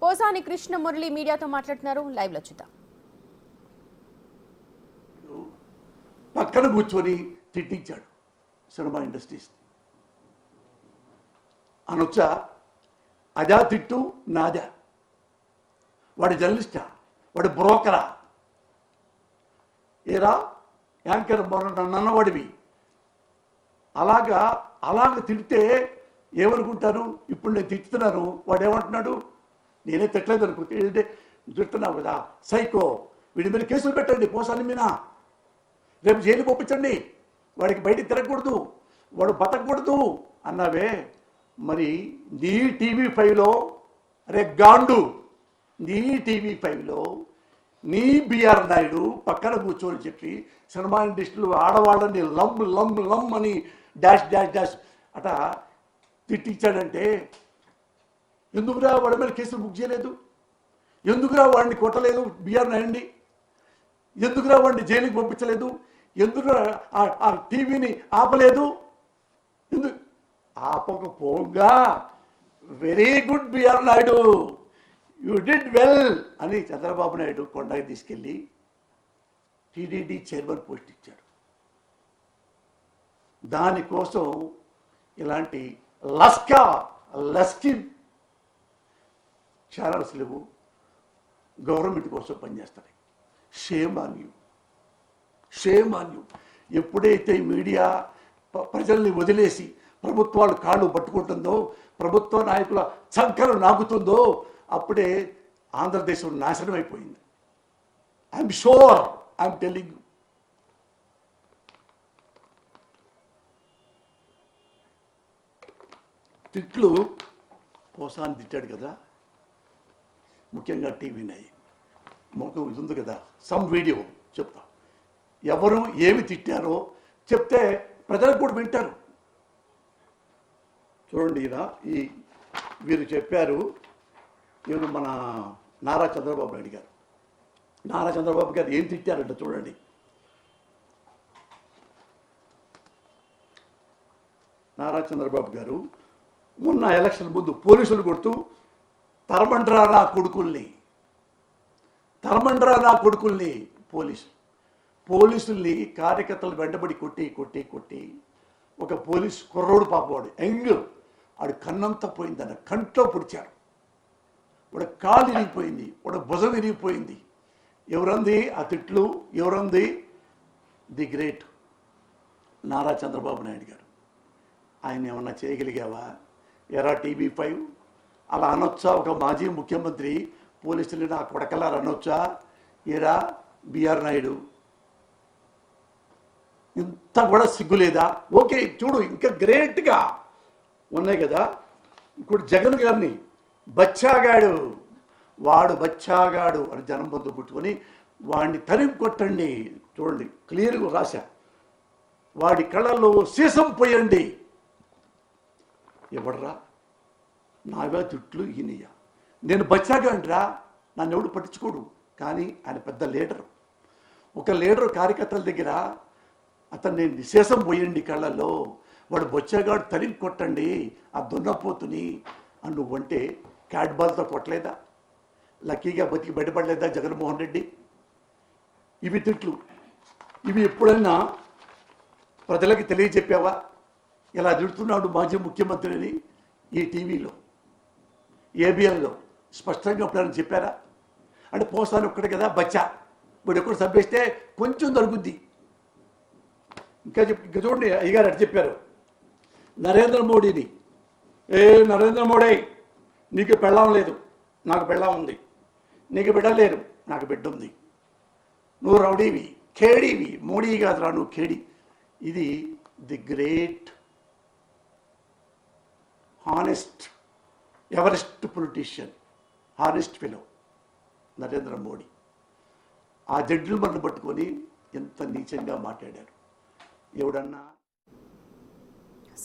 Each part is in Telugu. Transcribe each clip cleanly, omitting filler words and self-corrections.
పోసాని కృష్ణమురళి మీడియాతో మాట్లాడుతున్నారు. లైవ్ లో చూద్దాం. పక్కన కూర్చొని తిట్టించాడు సినిమా ఇండస్ట్రీస్ అనొచ్చా? అదా తిట్టు నాదా? వాడి జర్నలిస్టా? వాడి బ్రోకరా? ఏరా యాంకర్ నన్ను అన్నవాడివి అలాగ తిడితే ఏమనుకుంటారు? ఇప్పుడు నేను తిట్టుతున్నాను, వాడు ఏమంటున్నాడు? నేనే తిట్టలేదు అనుకుంటే తిడుతున్నావు కదా సైకో, వీడి మీద కేసులు పెట్టండి, పోసాని మీద రేపు జైలు పంపించండి, వాడికి బయటికి తిరగకూడదు, వాడు బతకూడదు అన్నావే. మరి నీ టీవీ5లో అరే గాండు, నీ టీవీ5లో నీ బిఆర్ నాయుడు పక్కన కూర్చొని చెప్పి సినిమా ఇండస్ట్రీలో ఆడవాళ్ళని లమ్ లమ్ లమ్ అని డాష్ డాష్ డాష్ అట తిట్టించాడంటే ఎందుకురా వాడి మీద కేసులు బుక్ చేయలేదు? ఎందుకురా వాడిని కొట్టలేదు బిఆర్ నాయుడిని? ఎందుకురా వాడిని జైలుకి పంపించలేదు? ఎందుకు ఆ టీవీని ఆపలేదు? ఎందుకు ఆపకపోగా very good BR Naidu, you did well అని చంద్రబాబు నాయుడు కొండకి తీసుకెళ్ళి టీడీడీ చైర్మన్ పోస్ట్ ఇచ్చాడు. దానికోసం ఇలాంటి లస్కి ఛానల్స్ లేవు, గవర్నమెంట్ కోసం పనిచేస్తాయి. Shame on you, shame on you. ఎప్పుడైతే మీడియా ప్రజల్ని వదిలేసి ప్రభుత్వాలు కాళ్ళు పట్టుకుంటుందో, ప్రభుత్వ నాయకుల చంకలు నాకుతుందో, అప్పుడే ఆంధ్రదేశం నాశనం అయిపోయింది. I'm sure, I'm telling you. తిట్లు పోసాన్ని తిట్టాడు కదా, ముఖ్యంగా టీవీ9 మొత్తం ఇది ఉంది కదా, సమ్ వీడియో చెప్తా. ఎవరు ఏమి తిట్టారో చెప్తే ప్రజలకు కూడా వింటారు. చూడండి, వీరు చెప్పారు. ఈయన మన నారా చంద్రబాబు నాయుడు గారు, నారా చంద్రబాబు గారు ఏం తిట్టారంట చూడండి. నారా చంద్రబాబు గారు మొన్న ఎలక్షన్ ముందు పోలీసులు కొడుతూ తరమండ్రా నా కొడుకుల్ని, తరమండ్రా నా కొడుకుల్ని, పోలీసుల్ని కార్యకర్తలు వెంటబడి కొట్టి ఒక పోలీస్ కుర్రోడు పాపవాడు యంగ్, వాడు కన్నంతా పోయిందన్న, కంట్లో పొడిచాడు. వాడు కాలు విరిగిపోయింది, వాడు భుజం విరిగిపోయింది. ఎవరంది ఆ తిట్లు? ఎవరంది? ది గ్రేట్ నారా చంద్రబాబు నాయుడు గారు. ఆయన ఏమన్నా చేయగలిగావా? ఎరా టీవీ5 అలా అనొచ్చా? ఒక మాజీ ముఖ్యమంత్రి పోలీసులు నా కొడకలారు అనొచ్చా? ఏరా బిఆర్ నాయుడు, ఇంత కూడా సిగ్గులేదా? ఓకే చూడు, ఇంకా గ్రేట్గా ఉన్నాయి కదా. ఇప్పుడు జగన్ గారిని బచ్చాగాడు, వాడు బచ్చాగాడు అని జనం పొద్దు పుట్టుకొని వాడిని తరిమి కొట్టండి. చూడండి క్లియర్గా రాశా, వాడి కళ్ళల్లో సీసం పోయండి. ఎవడరా నాగా తిట్లు ఈయనయ్యా? నేను బచ్చాగాండ్రా, నన్ను ఎవడు పట్టించుకోడు. కానీ ఆయన పెద్ద లీడరు. ఒక లీడరు కార్యకర్తల దగ్గర అతన్ని నిశేషం పోయండి కళ్ళల్లో, వాడు బొచ్చగాడు తరిగి కొట్టండి ఆ దున్నపోతుని అని నువ్వంటే క్యాట్ బాల్తో కొట్టలేదా? లక్కీగా బతికి బయటపడలేదా జగన్మోహన్ రెడ్డి? ఇవి తిట్లు, ఇవి ఎప్పుడైనా ప్రజలకి తెలియజెప్పావా? ఇలా తిడుతున్నాడు మాజీ ముఖ్యమంత్రిని ఈ టీవీలో, ఏబిఎన్లో స్పష్టంగా ఎప్పుడైనా చెప్పారా? అంటే పోస్తాను ఒక్కడే కదా బచ్చా, వీడు ఎక్కడ చంపేస్తే కొంచెం దొరుకుద్ది. ఇంకా చూడండి అయ్యగారు అటు చెప్పారు నరేంద్ర మోడీని, నరేంద్ర మోడీ నీకు పెళ్ళం లేదు, నాకు పెళ్ళం ఉంది. నీకు బిడ్డ లేరు, నాకు బిడ్డ ఉంది. నువ్వు రౌడీవి, ఖేడీవి. మోడీ కాదురా నువ్వు, ఖేడీ. ఇది the great honest Everest politician, honest fellow Narendra Modi. ఆ జడ్జిలు మనం పట్టుకొని ఎంత నీచంగా మాట్లాడారు. ఎవడన్నా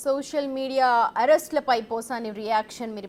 సోషల్ మీడియా అరెస్ట్లపై పోసాని రియాక్షన్ మీరు